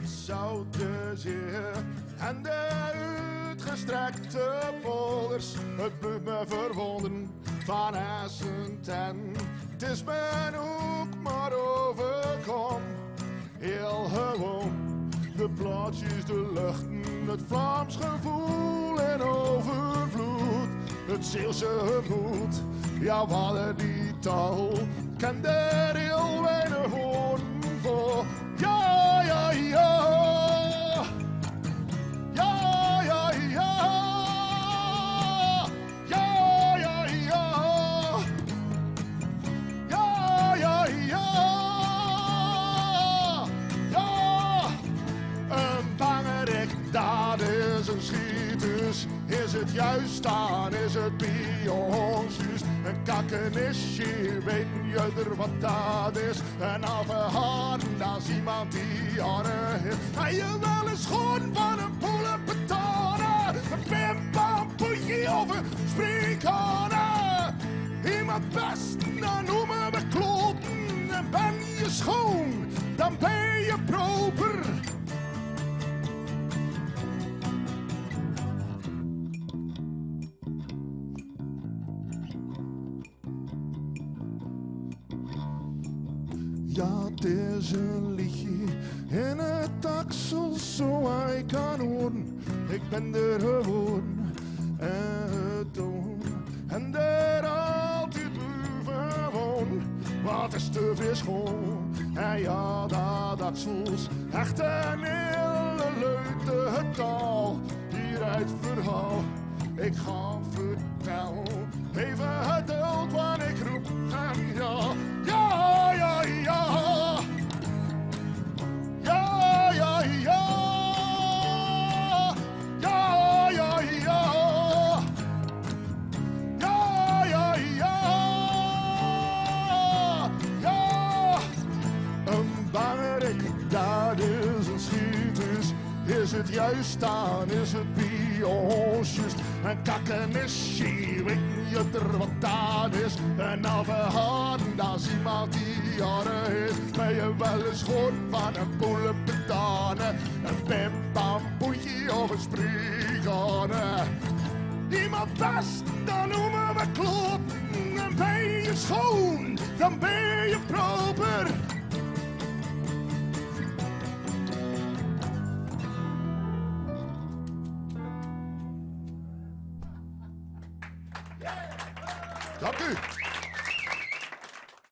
het zoute zeer en de uitgestrekte polders. Het doet me verwonderen van Essent en het is me ook maar overkom. Heel gewoon, de plaatjes, de luchten, het Vlaams gevoel en overvloed. Het Zeeuwse gemoed, ja wat er die taal, ken er heel weinig woorden voor. Ja, ja, ja. Ja, ja, ja. Ja, ja, ja. Ja, ja, ja. Ja. Een bangerik, dat is een schietus. Is het juist dan, is het bij ons juist? Een kakkenisje, weet je er wat dat is? Een afgehaald, dat is iemand die arren heeft. Hij je wel eens gewoon van een poelenpetanen? Een pimpam, poeie of een spreekhanen? Iemand best, dan noemen we kloten. En ben je schoon, dan ben je proper. Ja, het is een liedje in het aksel, zo hij kan horen. Ik ben er gewoon en het doen en er altijd blijven wonen. Wat is te veel schoon en ja, dat aksels echt een hele leute taal. Hieruit verhaal, ik ga vertellen. Even geduld, want ik roep en ja, ja, ja, ja. Ja, ja, ja. Ja, ja, ja. Ja, ja, ja. Ja. Een bangerik, dat is een schietus. Is het juist dan, is het bij ons juist? Een kakkenisje, weet je er wat dat is? Een afgehaald, dat is iemand die jaren heeft. Ben je wel eens gehoord van een poelenpetanen? Een pimpampoetje of een spreekhanen? Iemand best, dan noemen we kloten. En ben je schoon, dan ben je proper. Dank u.